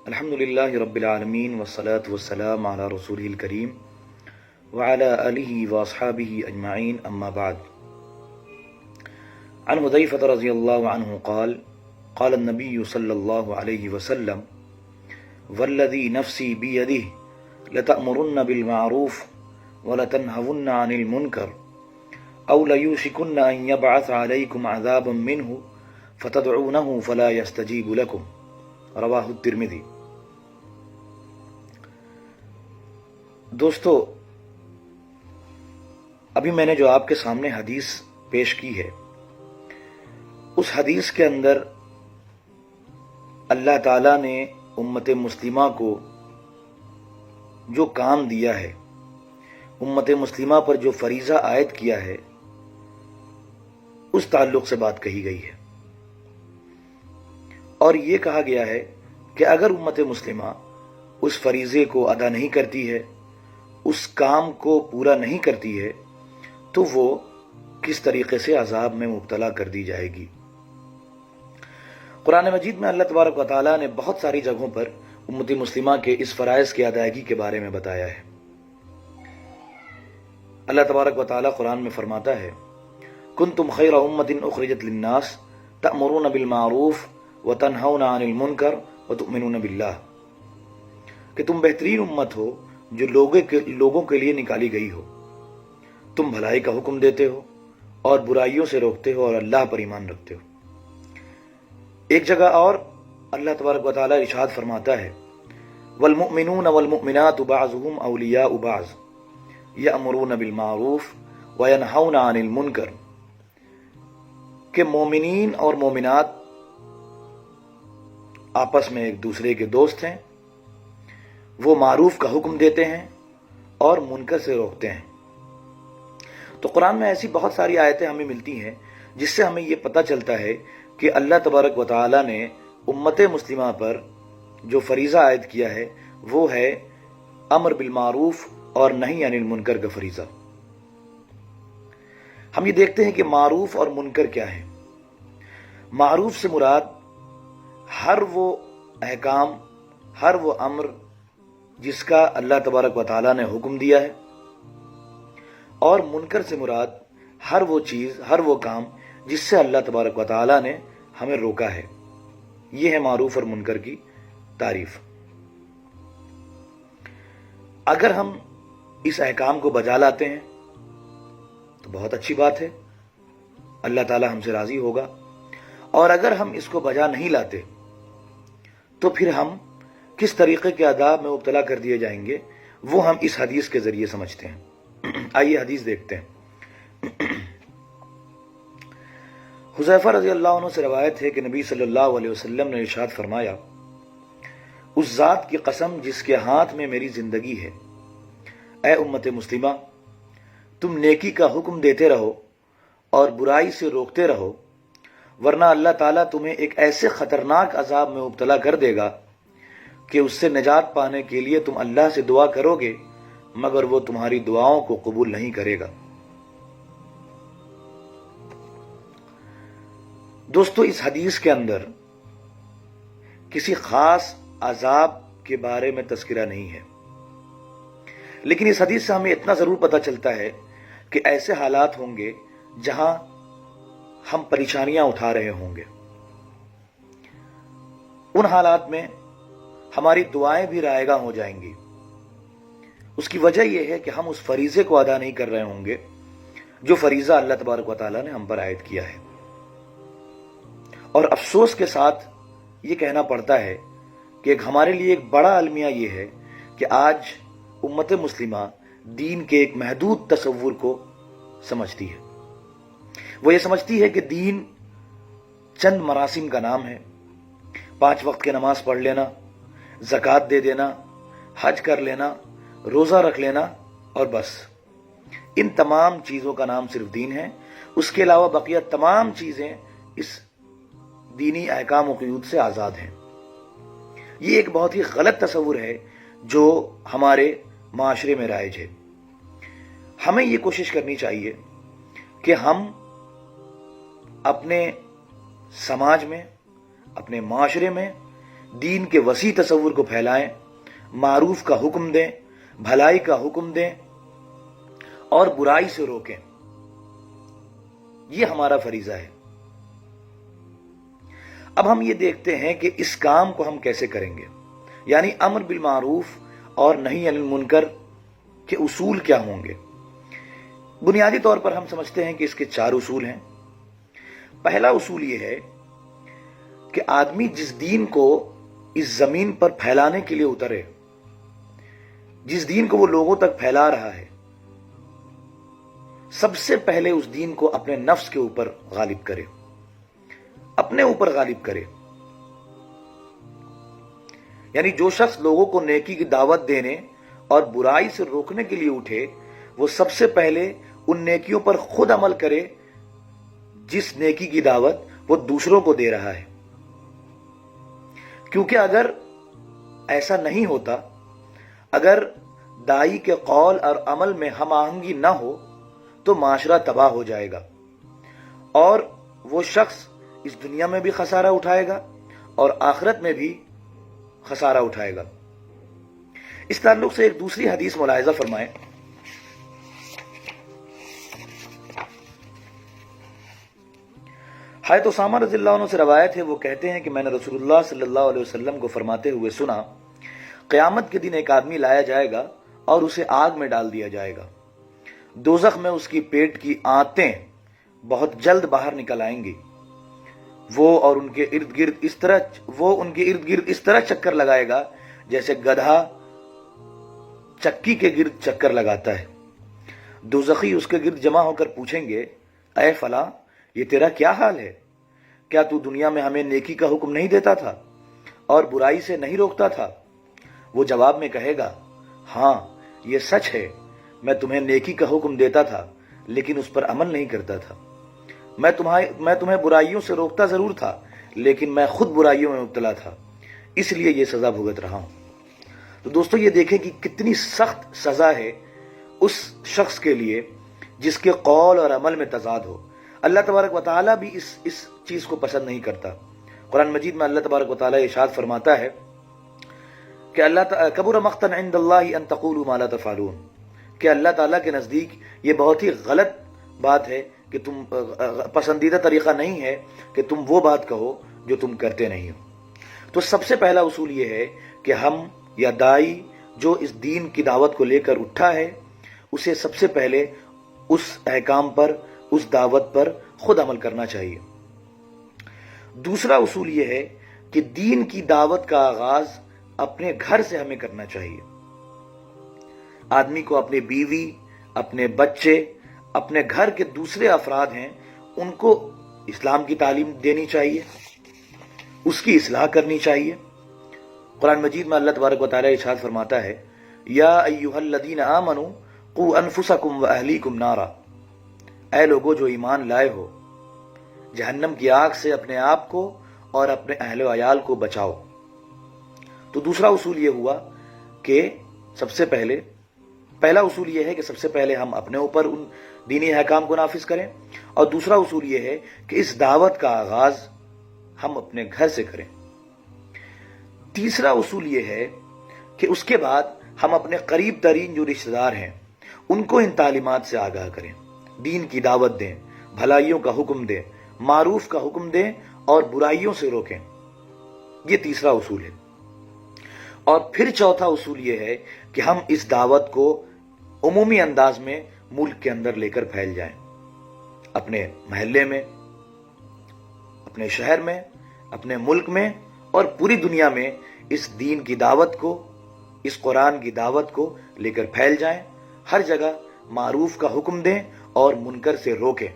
الحمد للہ رب العالمین والصلاة والسلام علی رسولہ الکریم وعلی آلہ واصحابہ اجمعین اما بعد عن حذیفہ رضی اللہ عنہ قال قال النبی صلی اللہ علیہ وسلم والذی نفسی بیدہ لتأمرن بالمعروف ولتنہون عن المنکر او لیوشکن ان یبعث علیکم عذابا منہ فتدعونہ فلا یستجیب لکم رواہ الترمذی۔ دوستو، ابھی میں نے جو آپ کے سامنے حدیث پیش کی ہے، اس حدیث کے اندر اللہ تعالیٰ نے امت مسلمہ کو جو کام دیا ہے، امت مسلمہ پر جو فریضہ عائد کیا ہے، اس تعلق سے بات کہی گئی ہے، اور یہ کہا گیا ہے کہ اگر امت مسلمہ اس فریضے کو ادا نہیں کرتی ہے، اس کام کو پورا نہیں کرتی ہے، تو وہ کس طریقے سے عذاب میں مبتلا کر دی جائے گی۔ قرآن مجید میں اللہ تبارک و تعالیٰ نے بہت ساری جگہوں پر امت مسلمہ کے اس فرائض کی ادائیگی کے بارے میں بتایا ہے۔ اللہ تبارک و تعالیٰ قرآن میں فرماتا ہے کنتم خیر امۃ اخرجت للناس تأمرون بالمعروف وتنہون عن المنکر وتؤمنون باللہ، کہ تم بہترین امت ہو جو لوگوں کے لیے نکالی گئی ہو، تم بھلائی کا حکم دیتے ہو اور برائیوں سے روکتے ہو اور اللہ پر ایمان رکھتے ہو۔ ایک جگہ اور اللہ تبارک و تعالیٰ ارشاد فرماتا ہے والمؤمنون والمؤمنات بعضهم اولیاء بعض یأمرون بالمعروف وینہون عن المنکر، کہ مومنین اور مومنات آپس میں ایک دوسرے کے دوست ہیں، وہ معروف کا حکم دیتے ہیں اور منکر سے روکتے ہیں۔ تو قرآن میں ایسی بہت ساری آیتیں ہمیں ملتی ہیں جس سے ہمیں یہ پتہ چلتا ہے کہ اللہ تبارک و تعالیٰ نے امت مسلمہ پر جو فریضہ عائد کیا ہے وہ ہے امر بالمعروف اور نہی عن المنکر کا فریضہ۔ ہم یہ دیکھتے ہیں کہ معروف اور منکر کیا ہے۔ معروف سے مراد ہر وہ احکام، ہر وہ امر جس کا اللہ تبارک و تعالیٰ نے حکم دیا ہے، اور منکر سے مراد ہر وہ چیز، ہر وہ کام جس سے اللہ تبارک و تعالیٰ نے ہمیں روکا ہے۔ یہ ہے معروف اور منکر کی تعریف۔ اگر ہم اس احکام کو بجا لاتے ہیں تو بہت اچھی بات ہے، اللہ تعالیٰ ہم سے راضی ہوگا، اور اگر ہم اس کو بجا نہیں لاتے تو پھر ہم کس طریقے کے عذاب میں مبتلا کر دیے جائیں گے، وہ ہم اس حدیث کے ذریعے سمجھتے ہیں۔ آئیے حدیث دیکھتے ہیں۔ حذیفہ رضی اللہ عنہ سے روایت ہے کہ نبی صلی اللہ علیہ وسلم نے ارشاد فرمایا اس ذات کی قسم جس کے ہاتھ میں میری زندگی ہے، اے امت مسلمہ، تم نیکی کا حکم دیتے رہو اور برائی سے روکتے رہو، ورنہ اللہ تعالیٰ تمہیں ایک ایسے خطرناک عذاب میں مبتلا کر دے گا کہ اس سے نجات پانے کے لیے تم اللہ سے دعا کرو گے مگر وہ تمہاری دعاؤں کو قبول نہیں کرے گا۔ دوستو، اس حدیث کے اندر کسی خاص عذاب کے بارے میں تذکرہ نہیں ہے، لیکن اس حدیث سے ہمیں اتنا ضرور پتہ چلتا ہے کہ ایسے حالات ہوں گے جہاں ہم پریشانیاں اٹھا رہے ہوں گے۔ ان حالات میں ہماری دعائیں بھی رائے گاں ہو جائیں گی۔ اس کی وجہ یہ ہے کہ ہم اس فریضے کو ادا نہیں کر رہے ہوں گے جو فریضہ اللہ تبارک و تعالیٰ نے ہم پر عائد کیا ہے۔ اور افسوس کے ساتھ یہ کہنا پڑتا ہے کہ ہمارے لیے ایک بڑا المیہ یہ ہے کہ آج امت مسلمہ دین کے ایک محدود تصور کو سمجھتی ہے۔ وہ یہ سمجھتی ہے کہ دین چند مراسم کا نام ہے، 5 وقت کی نماز پڑھ لینا، زکوٰۃ دے دینا، حج کر لینا، روزہ رکھ لینا، اور بس ان تمام چیزوں کا نام صرف دین ہے۔ اس کے علاوہ بقیہ تمام چیزیں اس دینی احکام و قیود سے آزاد ہیں۔ یہ ایک بہت ہی غلط تصور ہے جو ہمارے معاشرے میں رائج ہے۔ ہمیں یہ کوشش کرنی چاہیے کہ ہم اپنے سماج میں، اپنے معاشرے میں دین کے وسیع تصور کو پھیلائیں، معروف کا حکم دیں، بھلائی کا حکم دیں اور برائی سے روکیں۔ یہ ہمارا فریضہ ہے۔ اب ہم یہ دیکھتے ہیں کہ اس کام کو ہم کیسے کریں گے، یعنی امر بالمعروف اور نہی عن المنکر کے اصول کیا ہوں گے۔ بنیادی طور پر ہم سمجھتے ہیں کہ اس کے 4 اصول ہیں۔ پہلا اصول یہ ہے کہ آدمی جس دین کو اس زمین پر پھیلانے کے لیے اترے، جس دین کو وہ لوگوں تک پھیلا رہا ہے، سب سے پہلے اس دین کو اپنے نفس کے اوپر غالب کرے، اپنے اوپر غالب کرے۔ یعنی جو شخص لوگوں کو نیکی کی دعوت دینے اور برائی سے روکنے کے لیے اٹھے، وہ سب سے پہلے ان نیکیوں پر خود عمل کرے جس نیکی کی دعوت وہ دوسروں کو دے رہا ہے۔ کیونکہ اگر ایسا نہیں ہوتا، اگر دائی کے قول اور عمل میں ہم آہنگی نہ ہو تو معاشرہ تباہ ہو جائے گا اور وہ شخص اس دنیا میں بھی خسارہ اٹھائے گا اور آخرت میں بھی خسارہ اٹھائے گا۔ اس تعلق سے ایک دوسری حدیث ملاحظہ فرمائیں۔ حضرت اسامہ رضی اللہ عنہ سے روایت ہے، وہ کہتے ہیں کہ میں نے رسول اللہ صلی اللہ علیہ وسلم کو فرماتے ہوئے سنا، قیامت کے دن ایک آدمی لایا جائے گا اور اسے آگ میں ڈال دیا جائے گا۔ دوزخ میں اس کی پیٹ کی آنتیں بہت جلد باہر نکل آئیں گی۔ وہ ان کے ارد گرد اس طرح چکر لگائے گا جیسے گدھا چکی کے گرد چکر لگاتا ہے۔ دوزخی اس کے گرد جمع ہو کر پوچھیں گے، اے فلاں، یہ تیرا کیا حال ہے؟ کیا تو دنیا میں ہمیں نیکی کا حکم نہیں دیتا تھا اور برائی سے نہیں روکتا تھا؟ وہ جواب میں کہے گا، ہاں یہ سچ ہے، میں تمہیں نیکی کا حکم دیتا تھا لیکن اس پر عمل نہیں کرتا تھا۔ میں تمہیں برائیوں سے روکتا ضرور تھا لیکن میں خود برائیوں میں مبتلا تھا، اس لیے یہ سزا بھگت رہا ہوں۔ تو دوستو یہ دیکھیں کہ کتنی سخت سزا ہے اس شخص کے لیے جس کے قول اور عمل میں تضاد ہو۔ اللہ تبارک و تعالیٰ بھی اس چیز کو پسند نہیں کرتا۔ قرآن مجید میں اللہ تبارک و تعالیٰ ارشاد فرماتا ہے کہ کبر مقتا عند اللہ ان تقولوا ما لا تفعلون، کہ اللہ تعالیٰ کے نزدیک یہ بہت ہی غلط بات ہے کہ تم پسندیدہ طریقہ نہیں ہے کہ تم وہ بات کہو جو تم کرتے نہیں ہو۔ تو سب سے پہلا اصول یہ ہے کہ ہم یا دائی جو اس دین کی دعوت کو لے کر اٹھا ہے، اسے سب سے پہلے اس احکام پر، اس دعوت پر خود عمل کرنا چاہیے۔ دوسرا اصول یہ ہے کہ دین کی دعوت کا آغاز اپنے گھر سے ہمیں کرنا چاہیے۔ آدمی کو اپنی بیوی، اپنے بچے، اپنے گھر کے دوسرے افراد ہیں، ان کو اسلام کی تعلیم دینی چاہیے، اس کی اصلاح کرنی چاہیے۔ قرآن مجید میں اللہ تبارک و تعالیٰ ارشاد فرماتا ہے، یا ایھا الذین آمنوا قوا انفسکم واہلیکم نارا، اے لوگو جو ایمان لائے ہو، جہنم کی آگ سے اپنے آپ کو اور اپنے اہل و عیال کو بچاؤ۔ تو دوسرا اصول یہ ہوا کہ پہلا اصول یہ ہے کہ سب سے پہلے ہم اپنے اوپر ان دینی احکام کو نافذ کریں، اور دوسرا اصول یہ ہے کہ اس دعوت کا آغاز ہم اپنے گھر سے کریں۔ تیسرا اصول یہ ہے کہ اس کے بعد ہم اپنے قریب ترین جو رشتہ دار ہیں ان کو ان تعلیمات سے آگاہ کریں، دین کی دعوت دیں، بھلائیوں کا حکم دیں، معروف کا حکم دیں اور برائیوں سے روکیں۔ یہ تیسرا اصول ہے۔ اور پھر چوتھا اصول یہ ہے کہ ہم اس دعوت کو عمومی انداز میں ملک کے اندر لے کر پھیل جائیں، اپنے محلے میں، اپنے شہر میں، اپنے ملک میں اور پوری دنیا میں اس دین کی دعوت کو، اس قرآن کی دعوت کو لے کر پھیل جائیں، ہر جگہ معروف کا حکم دیں اور منکر سے روکیں۔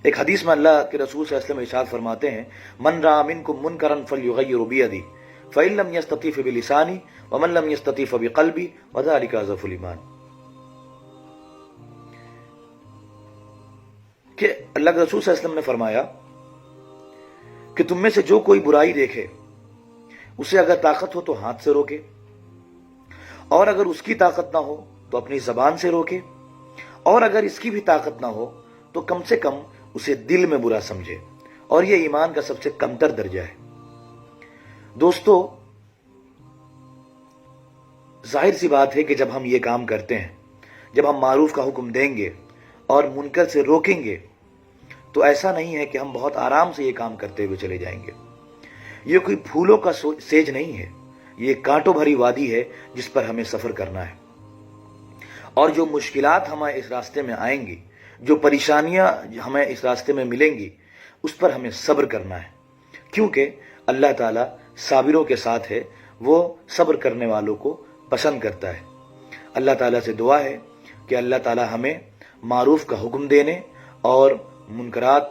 ایک حدیث میں اللہ کے رسول صلی اللہ علیہ وسلم ارشاد فرماتے ہیں، من رأى منکم منکرا فلیغیر بیدہ فإن لم یستطع فبلسانہ ومن لم یستطع فبقلبہ وذلک اضعف الایمان۔ کہ اللہ کے رسول صلی اللہ علیہ وسلم نے فرمایا کہ تم میں سے جو کوئی برائی دیکھے اسے اگر طاقت ہو تو ہاتھ سے روکے، اور اگر اس کی طاقت نہ ہو تو اپنی زبان سے روکے، اور اگر اس کی بھی طاقت نہ ہو تو کم سے کم اسے دل میں برا سمجھے، اور یہ ایمان کا سب سے کمتر درجہ ہے۔ دوستو، ظاہر سی بات ہے کہ جب ہم یہ کام کرتے ہیں، جب ہم معروف کا حکم دیں گے اور منکر سے روکیں گے، تو ایسا نہیں ہے کہ ہم بہت آرام سے یہ کام کرتے ہوئے چلے جائیں گے۔ یہ کوئی پھولوں کا سیج نہیں ہے، یہ کانٹوں بھری وادی ہے جس پر ہمیں سفر کرنا ہے۔ اور جو مشکلات ہمیں اس راستے میں آئیں گی، جو پریشانیاں ہمیں اس راستے میں ملیں گی، اس پر ہمیں صبر کرنا ہے، کیونکہ اللہ تعالیٰ صابروں کے ساتھ ہے، وہ صبر کرنے والوں کو پسند کرتا ہے۔ اللہ تعالیٰ سے دعا ہے کہ اللہ تعالیٰ ہمیں معروف کا حکم دینے اور منکرات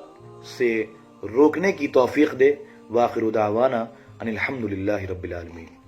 سے روکنے کی توفیق دے۔ وآخر دعوانا ان الحمد للہ رب العالمین۔